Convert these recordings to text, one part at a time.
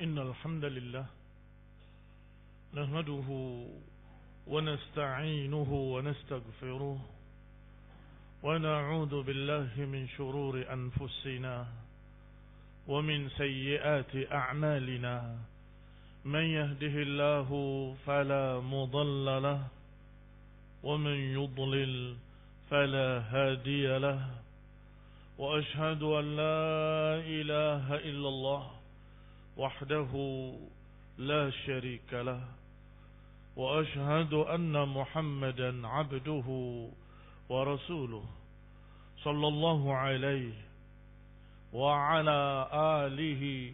إن الحمد لله نحمده ونستعينه ونستغفره ونعوذ بالله من شرور أنفسنا ومن سيئات أعمالنا من يهده الله فلا مضل له ومن يضلل فلا هادي له وأشهد أن لا إله إلا الله وحده لا شريك له وأشهد أن محمدا عبده ورسوله صلى الله عليه وعلى آله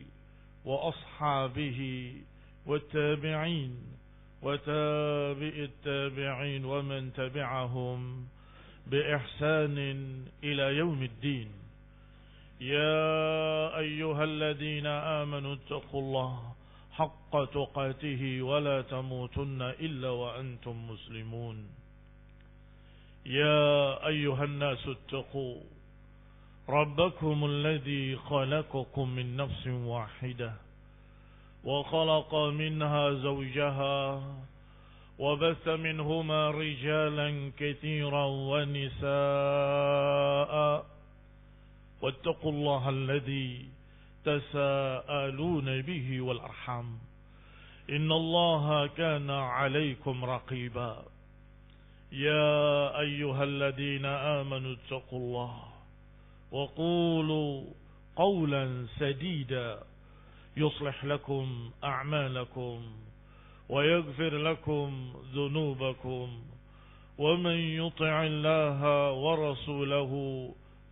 وأصحابه والتابعين وتابع التابعين ومن تبعهم بإحسان إلى يوم الدين. يا أيها الذين آمنوا اتقوا الله حق تقاته ولا تموتن إلا وأنتم مسلمون. يا أيها الناس اتقوا ربكم الذي خلقكم من نفس واحدة وخلق منها زوجها وبث منهما رجالا كثيرا ونساء واتقوا الله الذي تساءلون به والأرحام إن الله كان عليكم رقيبا. يا أيها الذين آمنوا اتقوا الله وقولوا قولا سديدا يصلح لكم أعمالكم ويغفر لكم ذنوبكم ومن يطع الله ورسوله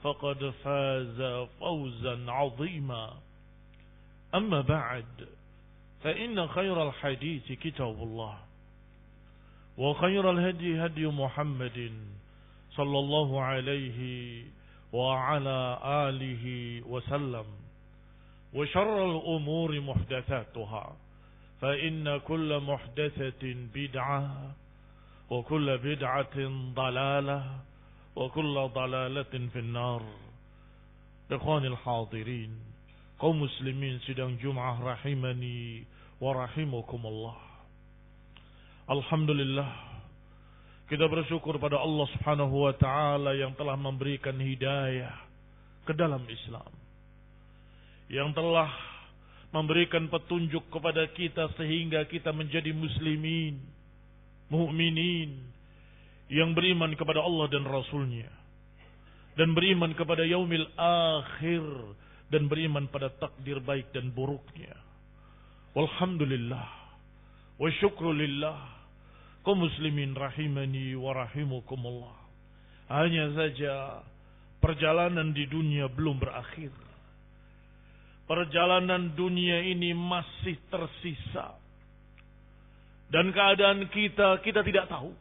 فقد فاز فوزا عظيما. أما بعد فإن خير الحديث كتاب الله وخير الهدي هدي محمد صلى الله عليه وعلى آله وسلم وشر الأمور محدثاتها فإن كل محدثة بدعة وكل بدعة ضلالة وكل ضلالة في النار. إخواني الحاضرين kaum muslimin sidang Jum'ah rahimani wa rahimakumullah. Alhamdulillah, kita bersyukur pada Allah Subhanahu wa taala yang telah memberikan hidayah ke dalam Islam, yang telah memberikan petunjuk kepada kita sehingga kita menjadi muslimin, mukminin yang beriman kepada Allah dan Rasulnya, dan beriman kepada yaumil akhir, dan beriman pada takdir baik dan buruknya. Walhamdulillah wa syukrulillah, kaum muslimin rahimani wa rahimukumullah. Hanya saja perjalanan di dunia belum berakhir. Perjalanan dunia ini masih tersisa, dan keadaan kita tidak tahu.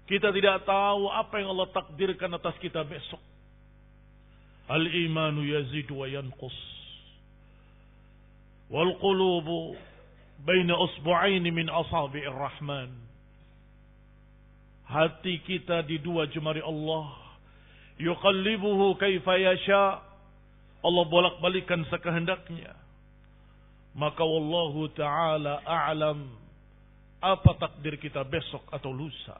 Kita tidak tahu apa yang Allah takdirkan atas kita besok. Al-imanu yazidu wa yanqus. Wal qulubu baina usbu'aini min asabi'ir rahman. Hati kita di dua jemari Allah. Yuqallibuhu kaifa yasha. Allah bolak-balikan sekehendaknya. Maka wallahu ta'ala a'lam apa takdir kita besok atau lusa.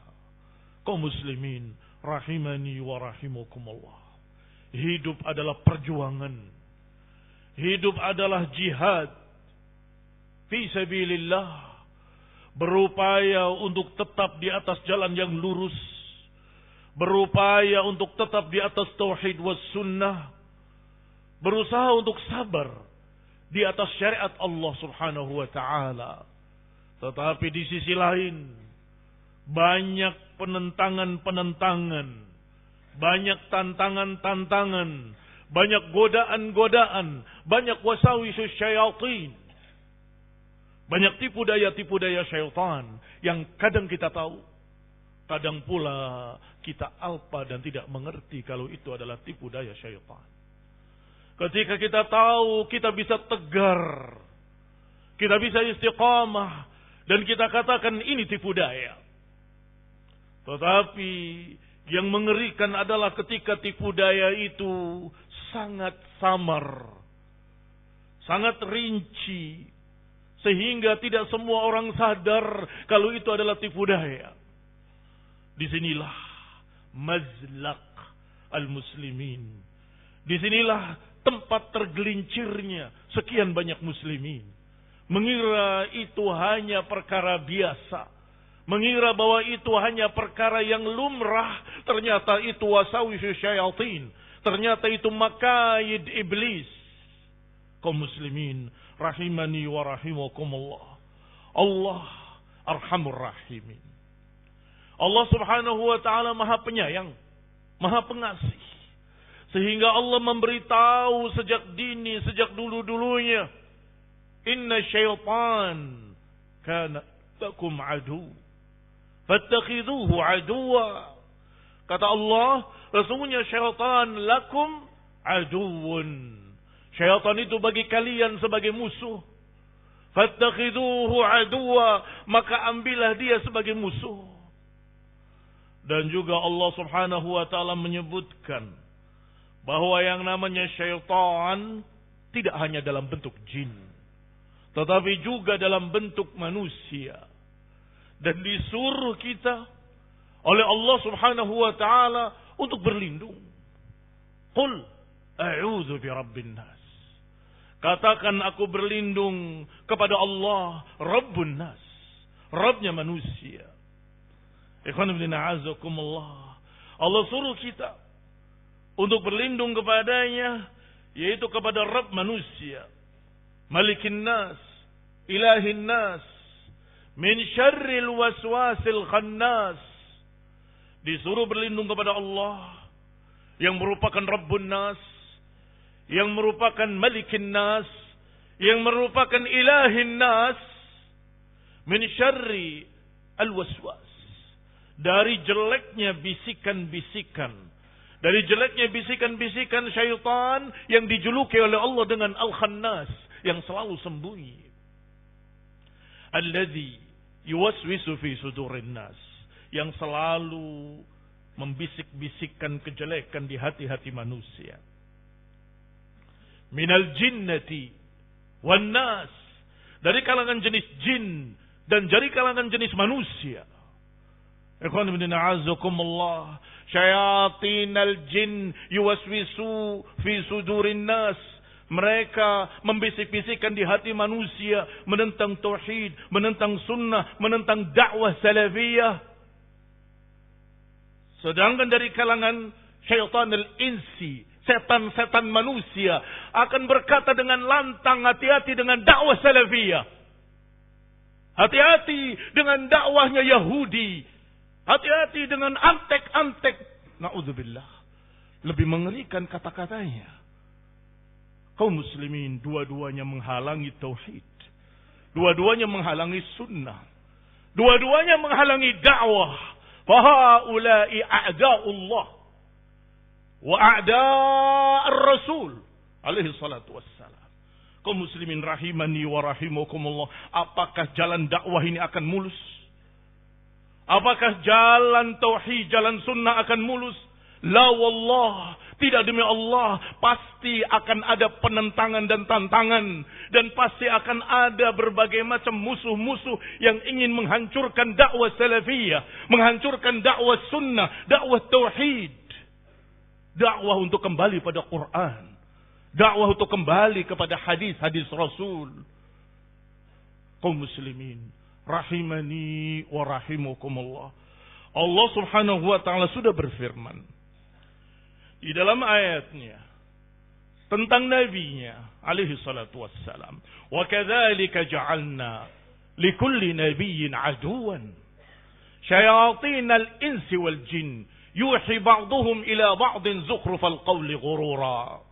Kaum muslimin rahimani wa rahimakumullah. Hidup adalah perjuangan. Hidup adalah jihad fi sabilillah, berupaya untuk tetap di atas jalan yang lurus, berupaya untuk tetap di atas tauhid was sunnah, berusaha untuk sabar di atas syariat Allah Subhanahu wa taala. Tetapi di sisi lain banyak penentangan-penentangan, banyak tantangan-tantangan, banyak godaan-godaan, banyak wasawisus syayatin, banyak tipu daya syaitan yang kadang kita tahu, kadang pula kita alpa dan tidak mengerti kalau itu adalah tipu daya syaitan. Ketika kita tahu, kita bisa tegar, kita bisa istiqamah, dan kita katakan ini tipu daya. Tetapi yang mengerikan adalah ketika tipu daya itu sangat samar, sangat rinci, sehingga tidak semua orang sadar kalau itu adalah tipu daya. Disinilah mazlaq al-muslimin. Disinilah tempat tergelincirnya sekian banyak muslimin. Mengira itu hanya perkara biasa. Mengira bahwa itu hanya perkara yang lumrah. Ternyata itu wasawisu syayatin. Ternyata itu makaid iblis. Kaum muslimin rahimani wa rahimakumullah. Allah arhamur rahimin. Allah subhanahu wa ta'ala maha penyayang, maha pengasih. Sehingga Allah memberitahu sejak dini, sejak dulu-dulunya. Inna syaitan kana lakum adu. Fattakhidhuhu aduwa. Kata Allah, sesungguhnya syaitan lakum aduun. Syaitan itu bagi kalian sebagai musuh. Fattakhidhuhu aduwa. Maka ambillah dia sebagai musuh. Dan juga Allah subhanahu wa ta'ala menyebutkan bahwa yang namanya syaitan tidak hanya dalam bentuk jin, tetapi juga dalam bentuk manusia. Dan disuruh kita oleh Allah subhanahu wa ta'ala untuk berlindung. Qul a'udzu birabbin nas. Katakan aku berlindung kepada Allah Rabbun nas, Rabbnya manusia. Ikhwan ibn a'azakumullah. Allah suruh kita untuk berlindung kepadanya, yaitu kepada Rabb manusia, Malikin nas, Ilahin nas, min syarril waswasil khannas. Disuruh berlindung kepada Allah yang merupakan Rabbun nas, yang merupakan Malikin nas, yang merupakan Ilahin nas, min syarri al-waswas. Dari jeleknya bisikan-bisikan, dari jeleknya bisikan-bisikan syaitan yang dijuluki oleh Allah dengan Al-Khannas, yang selalu sembunyi. Alladzi yuwaswisu fi sudurin nas, yang selalu membisik-bisikkan kejelekan di hati-hati manusia. Minal jinnati wan nas, dari kalangan jenis jin dan dari kalangan jenis manusia. Ikhwan ibn a'azakumullah, syayatinal jin yuwaswisu fi sudurin nas. Mereka membisik-bisikkan di hati manusia menentang tauhid, menentang sunnah, menentang dakwah salafiyah. Sedangkan dari kalangan syaitanul insi, setan-setan manusia akan berkata dengan lantang, hati-hati dengan dakwah salafiyah. Hati-hati dengan dakwahnya Yahudi. Hati-hati dengan antek-antek. Na'udzubillah. Lebih mengerikan kata-katanya. Kaum muslimin dua-duanya menghalangi tauhid. Dua-duanya menghalangi sunnah. Dua-duanya menghalangi dakwah. Fahaulai a'da'ullah. Wa a'da'ar rasul. Alaihi salatu wassalam. Kaum muslimin rahimani wa rahimakumullah. Apakah jalan dakwah ini akan mulus? Apakah jalan tauhid, jalan sunnah akan mulus? La wallah, tidak demi Allah, pasti akan ada penentangan dan tantangan, dan pasti akan ada berbagai macam musuh-musuh yang ingin menghancurkan dakwah salafiyah, menghancurkan dakwah sunnah, dakwah tauhid, dakwah untuk kembali pada Quran, dakwah untuk kembali kepada hadis-hadis Rasul. Kaum muslimin rahimani wa rahimakumullah. Allah subhanahu wa ta'ala sudah berfirman di dalam ayatnya tentang nabinya alaihi salatu wassalam. Wa kadzalika ja'alna likulli nabiyyin aduwan syayatinal insi wal jin yuhi ba'duhum ila ba'din zukhrufal qawli ghurura.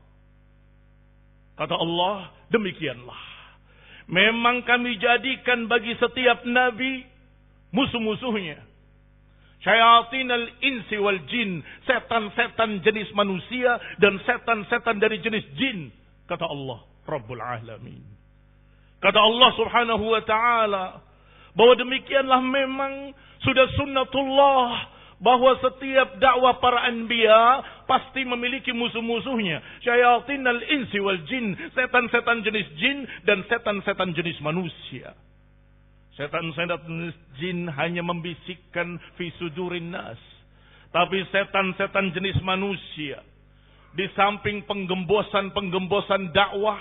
Kata Allah, demikianlah. Memang kami jadikan bagi setiap nabi musuh-musuhnya. Syayatinal insi wal jin, setan-setan jenis manusia dan setan-setan dari jenis jin. Kata Allah Rabbul Alamin. Kata Allah subhanahu wa ta'ala bahwa demikianlah memang sudah sunnatullah, bahwa setiap dakwah para anbiya pasti memiliki musuh-musuhnya. Syayatinal insi wal jin, setan-setan jenis jin dan setan-setan jenis manusia. Setan-setan jenis jin hanya membisikkan fi sudurin nas. Tapi setan-setan jenis manusia, di samping penggembosan dakwah,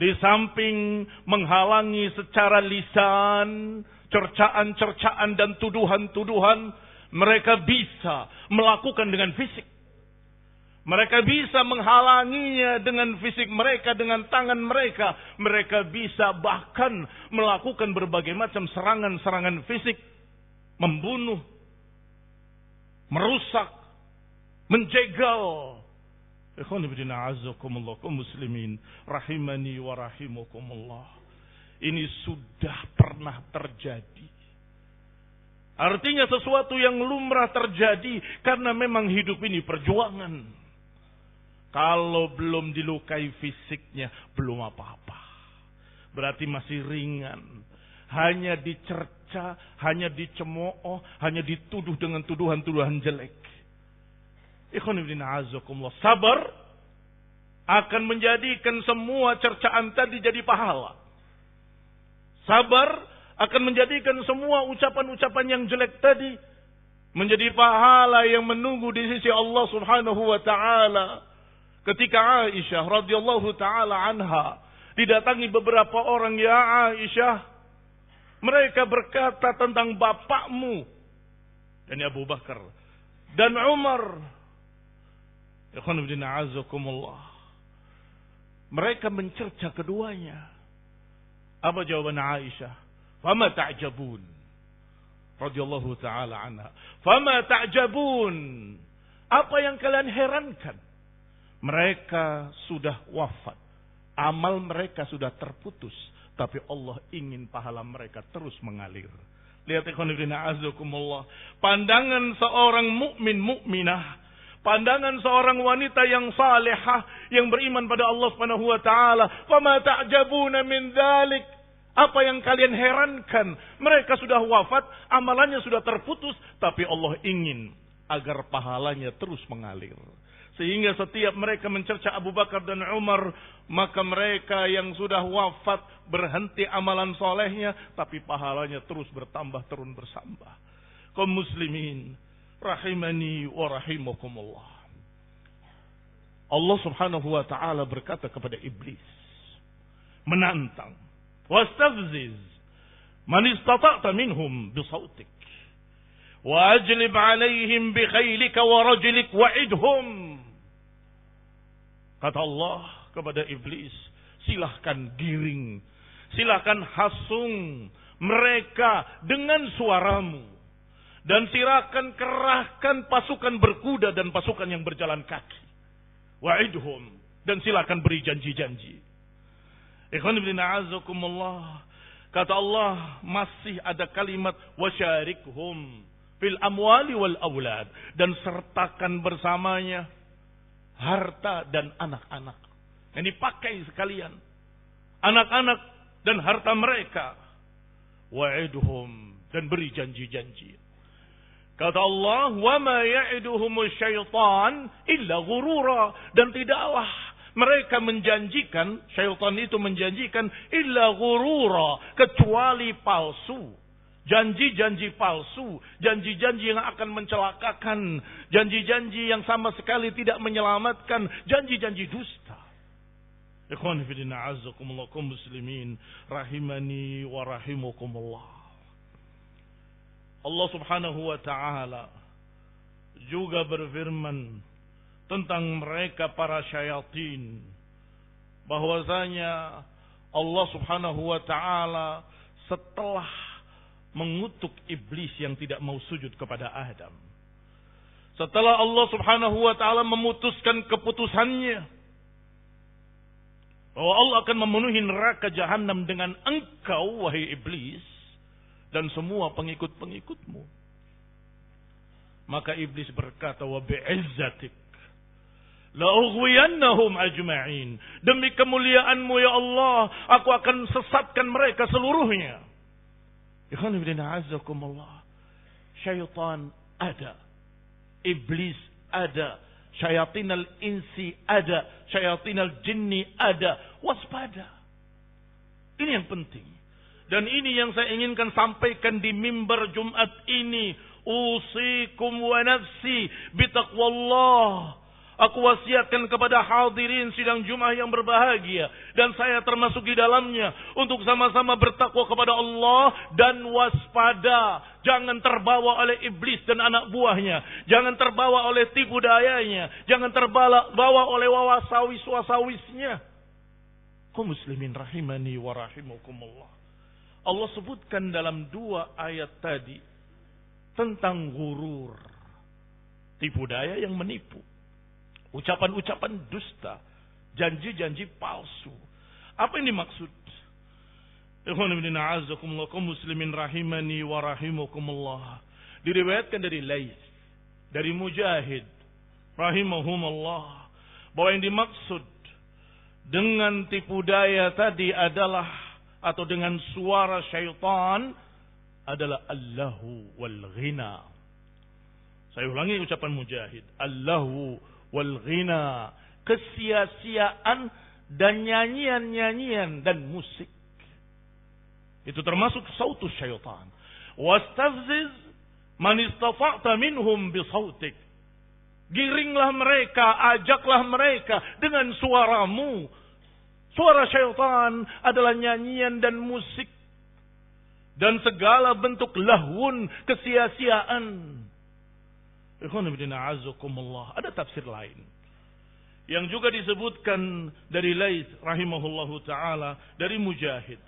di samping menghalangi secara lisan, cercaan-cercaan dan tuduhan-tuduhan, mereka bisa melakukan dengan fisik. Mereka bisa menghalanginya dengan fisik mereka, dengan tangan mereka. Mereka bisa bahkan melakukan berbagai macam serangan-serangan fisik. Membunuh, merusak, menjegal. Ikhwan fillah a'azzakumullah, kaum muslimin rahimani wa rahimakumullah. Ini sudah pernah terjadi. Artinya sesuatu yang lumrah terjadi karena memang hidup ini perjuangan. Kalau belum dilukai fisiknya, belum apa-apa. Berarti masih ringan. Hanya dicerca, hanya dicemooh, hanya dituduh dengan tuduhan-tuduhan jelek. Ikhwan fillah a'azzakumullah. Sabar akan menjadikan semua cercaan tadi jadi pahala. Sabar akan menjadikan semua ucapan-ucapan yang jelek tadi menjadi pahala yang menunggu di sisi Allah Subhanahu wa taala. Ketika Aisyah radhiyallahu taala anha didatangi beberapa orang, "Ya Aisyah, mereka berkata tentang bapakmu," dan Abu Bakar dan Umar. Ikhwan fillah a'azzakumullah. Mereka mencerca keduanya. Apa jawaban Aisyah? Fama ta'jabun radhiyallahu taala anha. Fama ta'jabun. Apa yang kalian herankan? Mereka sudah wafat. Amal mereka sudah terputus, tapi Allah ingin pahala mereka terus mengalir. Lihat ikhwan fillah a'azzakumullah. Pandangan seorang mukminah, pandangan seorang wanita yang salehah yang beriman pada Allah Subhanahu wa taala. Fama ta'jabuna min dzalik. Apa yang kalian herankan? Mereka sudah wafat, amalannya sudah terputus, tapi Allah ingin agar pahalanya terus mengalir. Sehingga setiap mereka mencerca Abu Bakar dan Umar, maka mereka yang sudah wafat berhenti amalan solehnya, tapi pahalanya terus bertambah, turun bersambah. Kaum muslimin, rahimani wa rahimakumullah. Allah Subhanahu wa taala berkata kepada iblis, menantang, "Wastafziz man istata'ta minhum bisautik wa ajlib 'alaihim bi khaylika wa rajlik wa'idhum." Kata Allah kepada iblis, silahkan giring, silahkan hasung mereka dengan suaramu, dan silakan kerahkan pasukan berkuda dan pasukan yang berjalan kaki. Wa'idhum, dan silakan beri janji-janji. Ikhwan fillah a'azzakumullah. Kata Allah, masih ada kalimat wasyarikhum fil amwali wal aulad, dan sertakan bersamanya harta dan anak-anak. Yang dipakai sekalian anak-anak dan harta mereka. Wa'idhum, dan beri janji-janji. Kata Allah, wa ma ya'iduhumus syaitan illa ghurura, dan tidaklah mereka menjanjikan, syaitan itu menjanjikan illa ghurura, kecuali palsu. Janji-janji palsu, janji-janji yang akan mencelakakan, janji-janji yang sama sekali tidak menyelamatkan, janji-janji dusta. Ikhwan fillah a'azzakumullah, kaum muslimin rahimani wa rahimakumullah. Allah Subhanahu wa taala juga berfirman tentang mereka para syayatin, bahwasanya Allah Subhanahu wa taala setelah mengutuk iblis yang tidak mau sujud kepada Adam, setelah Allah Subhanahu wa taala memutuskan keputusannya bahwa Allah akan memenuhi neraka jahanam dengan engkau wahai iblis dan semua pengikut-pengikutmu, maka iblis berkata, wa bi'izzatik la ughwiyannahum ajma'in, demi kemuliaanmu ya Allah, aku akan sesatkan mereka seluruhnya. Ikhwan fillah a'azzakumullah. Syaitan ada. Iblis ada. Syayatinal insi ada. Syayatinal jinni ada. Waspada. Ini yang penting. Dan ini yang saya inginkan sampaikan di mimbar Jumat ini. Usikum wa nafsi bitaqwallah. Aku wasiatkan kepada hadirin sidang Jumat yang berbahagia. Dan saya termasuk di dalamnya. Untuk sama-sama bertakwa kepada Allah. Dan waspada. Jangan terbawa oleh iblis dan anak buahnya. Jangan terbawa oleh tipu dayanya. Jangan terbawa oleh wasawis-wasawisnya. Kaum muslimin rahimani wa rahimakumullah. Allah sebutkan dalam 2 ayat tadi. Tentang gurur. Tipu daya yang menipu. Ucapan-ucapan dusta. Janji-janji palsu. Apa yang dimaksud? Ikhwan ibn a'azakumullah. Kaum muslimin rahimani wa rahimakumullah. Diriwayatkan dari Laits. Dari Mujahid. Rahimahumullah. Bahwa yang dimaksud. Dengan tipu daya tadi adalah. Atau dengan suara syaitan. Adalah Allahu wal ghina. Saya ulangi ucapan Mujahid. Allahu wal ghina, kesia-siaan dan nyanyian-nyanyian dan musik. Itu termasuk sautus syaitan. Wastafziz man istata'ta minhum bisautik. Giringlah mereka, ajaklah mereka dengan suaramu. Suara syaitan adalah nyanyian dan musik. Dan segala bentuk lahwun, kesia-siaan. Ada tafsir lain yang juga disebutkan dari Laits rahimahullahu taala dari Mujahid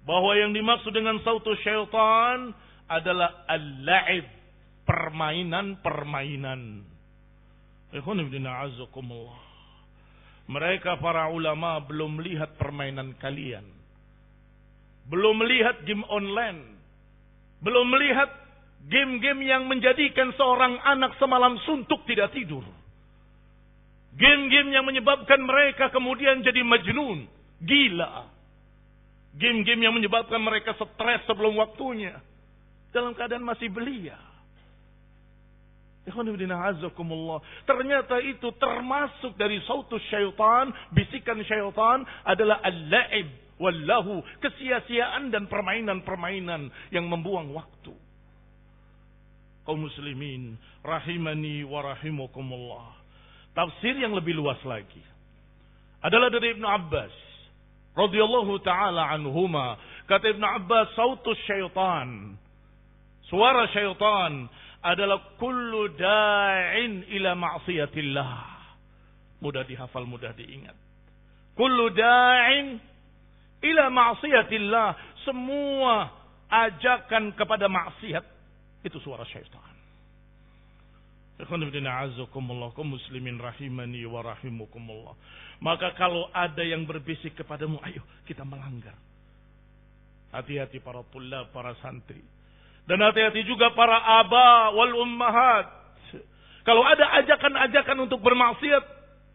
bahwa yang dimaksud dengan sautus syaitan adalah al-la'ib, permainan-permainan. Mereka para ulama belum melihat permainan kalian, belum melihat game online, belum melihat game-game yang menjadikan seorang anak semalam suntuk tidak tidur. Game-game yang menyebabkan mereka kemudian jadi majnun, gila. Game-game yang menyebabkan mereka stres sebelum waktunya. Dalam keadaan masih belia. Ternyata itu termasuk dari sautus syaitan, bisikan syaitan adalah al-la'ib wallahu, kesia-siaan dan permainan-permainan yang membuang waktu. Kaum muslimin rahimani wa rahimakumullah. Tafsir yang lebih luas lagi adalah dari Ibnu Abbas radhiyallahu taala anhuma. Kata Ibnu Abbas, sautus syaitan, suara syaitan adalah kullu da'in ila ma'siyatillah. Mudah dihafal, mudah diingat. Kullu da'in ila ma'siyatillah, semua ajakan kepada maksiat. Itu suara syaitan. Kaum muslimin rahimani wa rahimakumullah. Maka kalau ada yang berbisik kepadamu, ayo kita melanggar. Hati-hati para tullab, para santri. Dan hati-hati juga para aba wal ummahat. Kalau ada ajakan-ajakan untuk bermaksiat,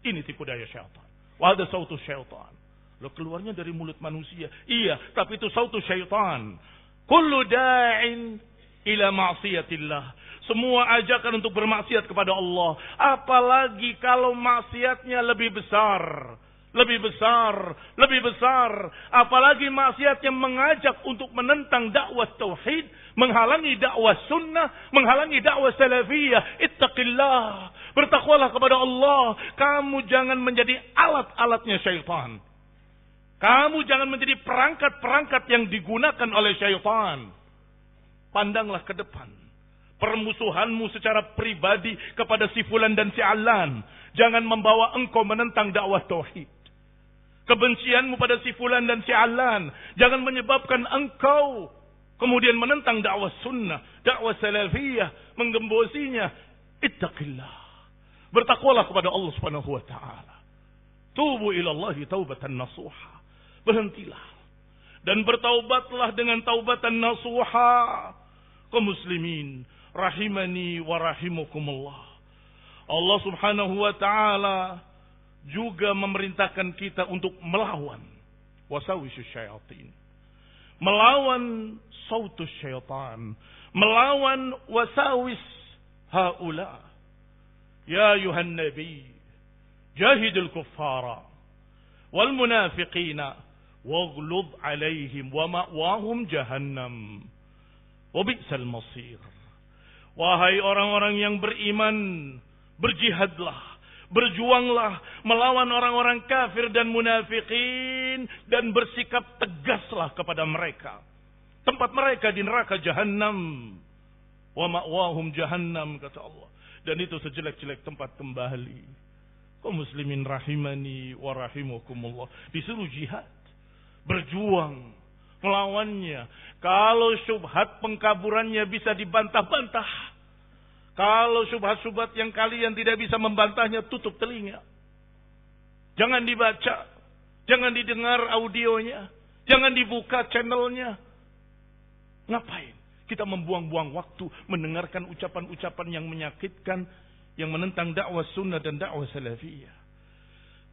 ini tipu daya syaitan. Wa ada sautus syaitan. Lo keluarnya dari mulut manusia. Iya, tapi itu sautus syaitan. Kullu da'in ila ma'siyatillah. Semua ajakan untuk bermaksiat kepada Allah. Apalagi kalau maksiatnya lebih besar. Lebih besar. Lebih besar. Apalagi maksiatnya mengajak untuk menentang dakwah tauhid. Menghalangi dakwah sunnah. Menghalangi dakwah salafiyah. Ittaqillah. Bertakwalah kepada Allah. Kamu jangan menjadi alat-alatnya syaitan. Kamu jangan menjadi perangkat-perangkat yang digunakan oleh syaitan. Pandanglah ke depan. Permusuhanmu secara pribadi kepada si fulan dan si alan. Jangan membawa engkau menentang dakwah tauhid. Kebencianmu pada si fulan dan si alan. Jangan menyebabkan engkau kemudian menentang dakwah sunnah. Dakwah salafiyah. Menggembosinya. Ittaqillah. Bertakwalah kepada Allah subhanahu wa ta'ala. Tubu ilallahi taubatan nasuha. Berhentilah. Dan bertaubatlah dengan taubatan nasuha. Kaum muslimin rahimani wa rahimakumullah. Allah subhanahu wa ta'ala juga memerintahkan kita untuk melawan wasawisus syayatin. Melawan sautus syaitan. Melawan wasawis haula ya ayuhan nabi jahidul kuffara wal munafiqina waghlub alaihim wa ma'wahum jahannam wa bi'sal masir. Wahai orang-orang yang beriman, berjihadlah, berjuanglah melawan orang-orang kafir dan munafikin dan bersikap tegaslah kepada mereka. Tempat mereka di neraka jahannam. Wa ma'wahum jahannam, kata Allah. Dan itu sejelek-jelek tempat kembali. Kaum muslimin rahimani wa rahimakumullah. Disuruh jihad, berjuang melawannya. Kalau syubhat pengkaburannya bisa dibantah-bantah. Kalau syubhat-syubhat yang kalian tidak bisa membantahnya, tutup telinga. Jangan dibaca. Jangan didengar audionya. Jangan dibuka channelnya. Ngapain? Kita membuang-buang waktu mendengarkan ucapan-ucapan yang menyakitkan, yang menentang dakwah sunnah dan dakwah salafiyah.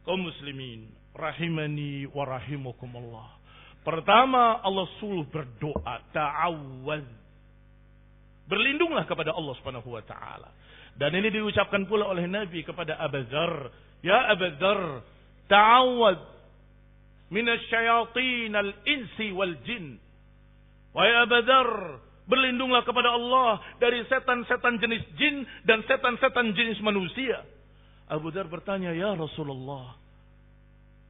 Kaum muslimin rahimani wa rahimakumullah. Pertama, Allah suruh berdoa, ta'awwaz. Berlindunglah kepada Allah Subhanahu wa taala. Dan ini diucapkan pula oleh Nabi kepada Abu Dzar, ya Abu Dzar, ta'awwaz minasyayatin al-insi wal jin. Wahai Abu Dzar, berlindunglah kepada Allah dari setan-setan jenis jin dan setan-setan jenis manusia. Abu Dzar bertanya, ya Rasulullah,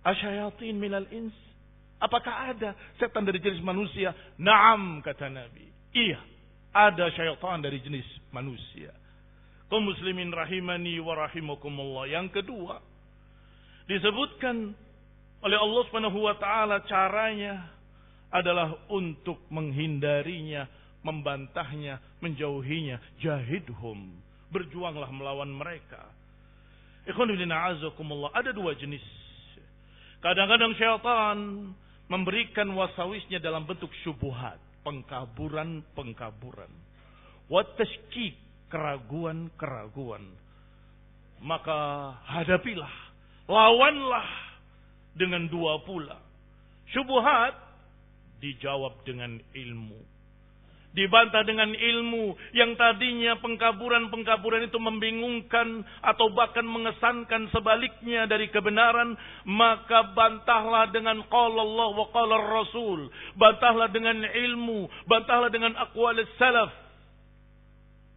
asyayatin minal ins? Apakah ada setan dari jenis manusia? Naam, kata Nabi. Iya, ada syaitan dari jenis manusia. Kaum muslimin rahimani wa rahimakumullah. Yang kedua, disebutkan oleh Allah Subhanahu wa taala caranya adalah untuk menghindarinya, membantahnya, menjauhinya. Jahidhum, berjuanglah melawan mereka. Ikhwan fillah azakumullah, ada dua jenis. Kadang-kadang syaitan memberikan wasawisnya dalam bentuk syubhat, pengkaburan-pengkaburan. Wa tashkik, keraguan-keraguan. Maka hadapilah, lawanlah dengan dua pula. Syubhat dijawab dengan ilmu. Dibantah dengan ilmu. Yang tadinya pengkaburan-pengkaburan itu membingungkan atau bahkan mengesankan sebaliknya dari kebenaran, maka bantahlah dengan qala Allah wa qala Rasul. Bantahlah dengan ilmu, bantahlah dengan aqwal salaf.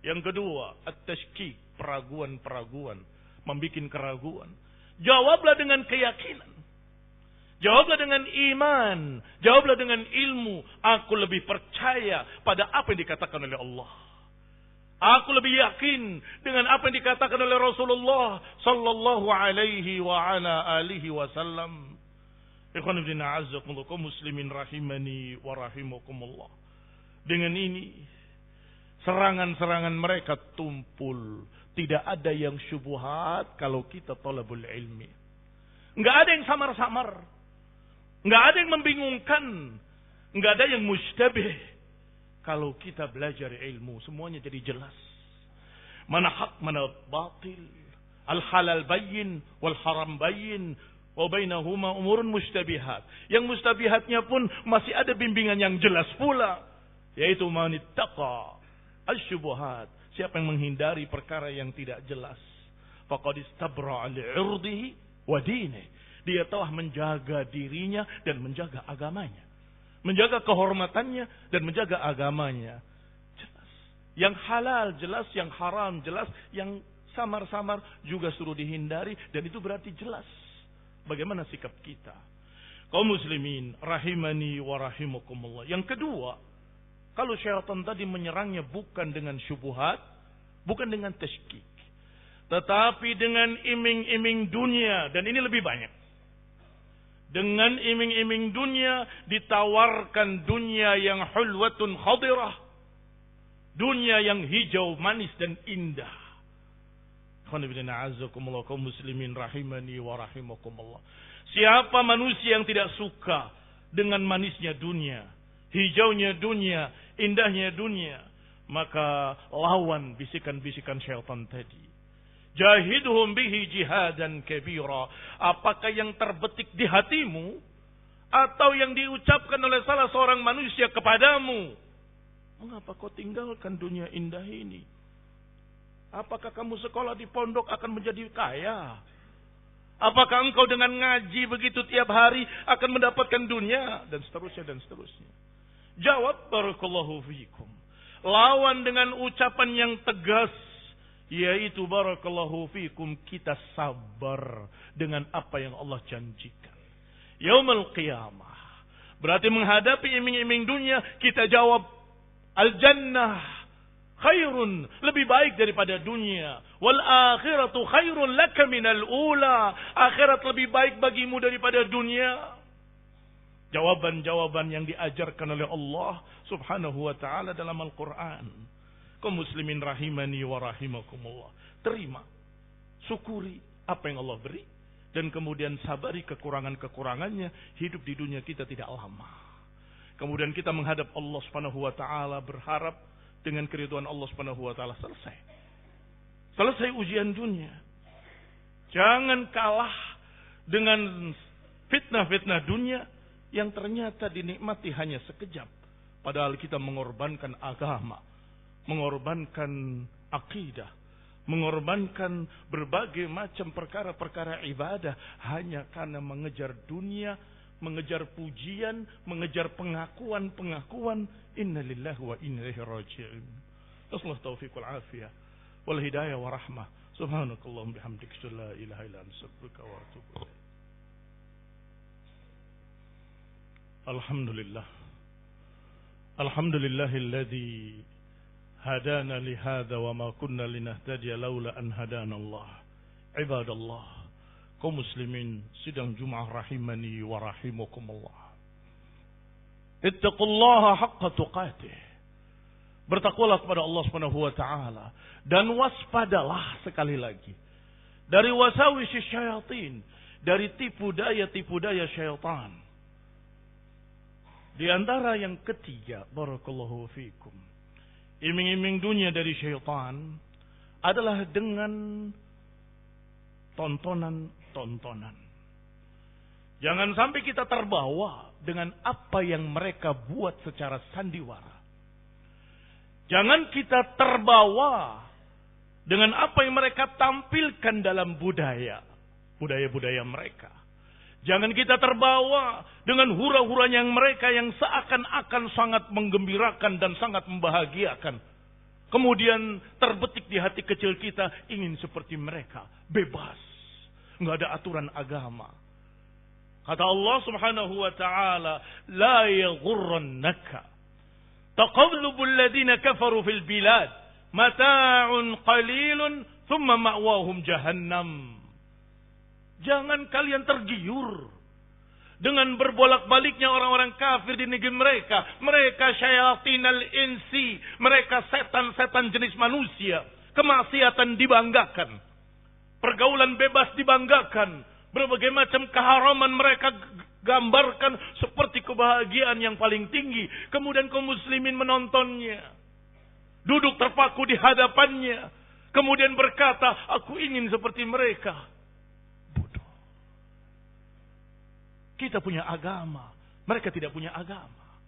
Yang kedua, at-tashkik, peraguan-peraguan, membikin keraguan. Jawablah dengan keyakinan. Jawablah dengan iman. Jawablah dengan ilmu. Aku lebih percaya pada apa yang dikatakan oleh Allah. Aku lebih yakin dengan apa yang dikatakan oleh Rasulullah sallallahu alaihi wa ala alihi wasallam. Ikhwan fillah a'azzakumullah, muslimin rahimani wa rahimakumullah. Dengan ini serangan-serangan mereka tumpul. Tidak ada yang syubhat kalau kita talabul ilmi. Enggak ada yang samar-samar. Enggak ada yang membingungkan. Enggak ada yang mustabih. Kalau kita belajar ilmu, semuanya jadi jelas. Mana hak, mana batil. Al-halal bayyin, wal-haram bayyin. Wa bainahuma umurun mustabihat. Yang mustabihatnya pun masih ada bimbingan yang jelas pula. Yaitu manittaqa al-syubuhat. Siapa yang menghindari perkara yang tidak jelas. Faqad istabra'a li'irdihi wa dinihi. Dia telah menjaga dirinya dan menjaga agamanya. Menjaga kehormatannya dan menjaga agamanya. Jelas. Yang halal jelas, yang haram jelas, yang samar-samar juga suruh dihindari. Dan itu berarti jelas bagaimana sikap kita. Kaum muslimin rahimani wa rahimakumullah. Yang kedua, kalau syaitan tadi menyerangnya bukan dengan syubhat, bukan dengan tashkik, tetapi dengan iming-iming dunia. Dan ini lebih banyak. Dengan iming-iming dunia, ditawarkan dunia yang hulwatun khadirah. Dunia yang hijau, manis dan indah. Kaum muslimin rahimani wa rahimakumullah. Siapa manusia yang tidak suka dengan manisnya dunia, hijaunya dunia, indahnya dunia, maka lawan bisikan-bisikan syaitan tadi. Jahidhum bihi jihadan kabira. Apakah yang terbetik di hatimu atau yang diucapkan oleh salah seorang manusia kepadamu? Mengapa kau tinggalkan dunia indah ini? Apakah kamu sekolah di pondok akan menjadi kaya? Apakah engkau dengan ngaji begitu tiap hari akan mendapatkan dunia? Dan seterusnya dan seterusnya. Jawab, barakallahu fiikum. Lawan dengan ucapan yang tegas, yaitu barakallahu fiikum, kita sabar dengan apa yang Allah janjikan. Yaumul qiyamah. Berarti menghadapi iming-iming dunia, kita jawab, al-jannah khairun, lebih baik daripada dunia. Wal akhiratu khairun laka minal ula. Akhirat lebih baik bagimu daripada dunia. Jawaban-jawaban yang diajarkan oleh Allah subhanahu wa ta'ala dalam Al-Quran. Kaum muslimin rahimani wa rahimakumullah. Terima, syukuri apa yang Allah beri. Dan kemudian sabari kekurangan-kekurangannya. Hidup di dunia kita tidak lama. Kemudian kita menghadap Allah subhanahu wa ta'ala, berharap dengan keridhaan Allah Subhanahu wa taala selesai. Selesai ujian dunia. Jangan kalah dengan fitnah-fitnah dunia yang ternyata dinikmati hanya sekejap. Padahal kita mengorbankan agama, mengorbankan akidah, mengorbankan berbagai macam perkara-perkara ibadah hanya karena mengejar dunia, mengejar pujian, mengejar pengakuan-pengakuan. Inna lillahi wa inna ilaihi raji'un. Nasallahu taufiq wal afiyah wal hidayah wa rahmah. Subhanakallahumma bihamdika la ilaha illa anta astaghfiruka wa atubu ilaik. Alhamdulillah. Alhamdulillahilladzi hadana li hadza wa ma kunna linahtadiya laula an hadana Allah. Ibadallah, kaum muslimin sidang Jumat rahimani wa rahimakumullah. Ittaqullaha haqqa tuqatih. Bertakwalah kepada Allah Subhanahu wa taala dan waspadalah sekali lagi dari wasawisi syayatin, dari tipu daya syaitan. Di antara yang ketiga, barakallahu fikum, iming-iming dunia dari syaitan adalah dengan tontonan-tontonan. Jangan sampai kita terbawa dengan apa yang mereka buat secara sandiwara. Jangan kita terbawa dengan apa yang mereka tampilkan dalam budaya-budaya mereka. Jangan kita terbawa dengan hura-huranya mereka yang seakan-akan sangat menggembirakan dan sangat membahagiakan. Kemudian terbetik di hati kecil kita ingin seperti mereka, bebas, nggak ada aturan agama. Kata Allah Subhanahu wa taala, la yaghurrannaka taqallubul ladina kafaru fil bilad, mata'un qalilun thumma ma'wahum jahannam. Jangan kalian tergiur dengan berbolak-baliknya orang-orang kafir di negeri mereka. Mereka syayatinal insi, mereka setan-setan jenis manusia. Kemaksiatan dibanggakan, pergaulan bebas dibanggakan, berbagai macam keharaman mereka gambarkan seperti kebahagiaan yang paling tinggi. Kemudian kaum muslimin menontonnya, duduk terpaku di hadapannya, kemudian berkata, aku ingin seperti mereka. Bodoh. Kita punya agama, mereka tidak punya agama.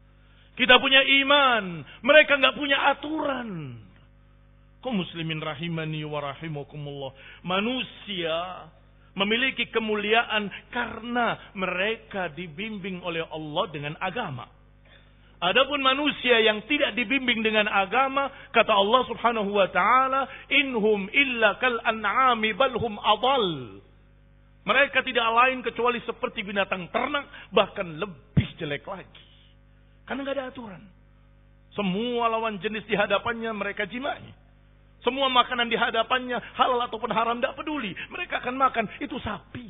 Kita punya iman, mereka nggak punya aturan. Kaum muslimin rahimani wa rahimakumullah. Manusia memiliki kemuliaan karena mereka dibimbing oleh Allah dengan agama. Adapun manusia yang tidak dibimbing dengan agama, kata Allah Subhanahu wa taala, inhum illa kal an'ami bal hum adall. Mereka tidak lain kecuali seperti binatang ternak, bahkan lebih jelek lagi. Karena enggak ada aturan. Semua lawan jenis di hadapannya mereka jimai. Semua makanan di hadapannya, halal ataupun haram, tidak peduli. Mereka akan makan, itu sapi.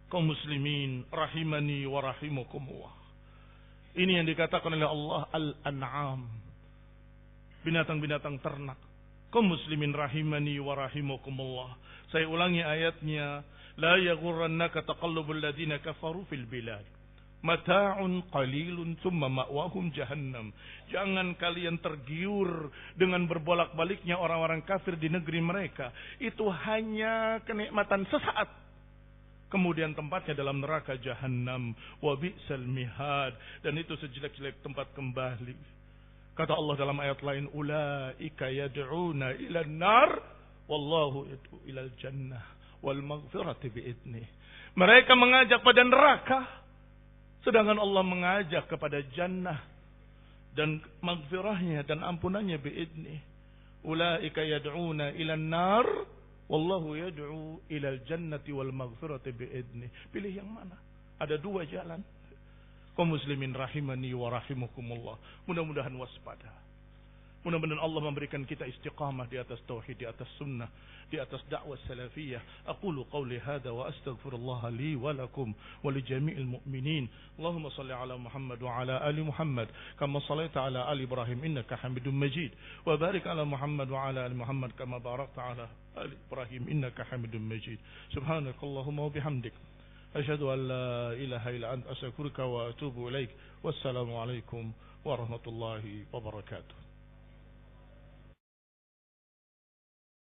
Kaum muslimin, rahimani wa rahimakumullah. Ini yang dikatakan oleh Allah, al-an'am. Binatang-binatang ternak. Kaum muslimin, rahimani wa rahimakumullah. Saya ulangi ayatnya. La yaghurrannaka taqallubul ladina kafaru fil bilad. Mata'un qalilun thumma ma'wahum jahannam. Jangan kalian tergiur dengan berbolak-baliknya orang-orang kafir di negeri mereka. Itu hanya kenikmatan sesaat. Kemudian tempatnya dalam neraka jahannam. Wa bi'sal mihad. Dan itu sejelek-jelek tempat kembali. Kata Allah dalam ayat lain, ulaika yad'una ila nar wallahu yad'u ila jannah wal maghfirati bi'idnih. Mereka mengajak pada neraka, sedangkan Allah mengajak kepada jannah dan maghfirahnya dan ampunannya bi'idnih. Ulaika yad'una ila nar wallahu yad'u ila jannati wal maghfirati bi'idnih. Pilih yang mana? Ada dua jalan. Kaum muslimin rahimani wa rahimakumullah. Mudah-mudahan waspada. Mudah-mudahan Allah memberikan kita istiqamah di atas tauhid, di atas sunnah, di atas dakwah salafiyah. Aqulu qawli hadha wa astaghfirullah li wa lakum wa li jami'il mu'minin. Allahumma salli ala Muhammad wa ala ali Muhammad kama sallaita ala ali Ibrahim innaka Hamidum Majid. Wa barik ala Muhammad wa ala ali Muhammad kama barakta ala ali Ibrahim innaka Hamidum Majid. Subhanakallahumma wa bihamdik. أشهد أن لا إله إلا أنت أستغفرك وأتوب إليك والسلام عليكم ورحمة الله وبركاته.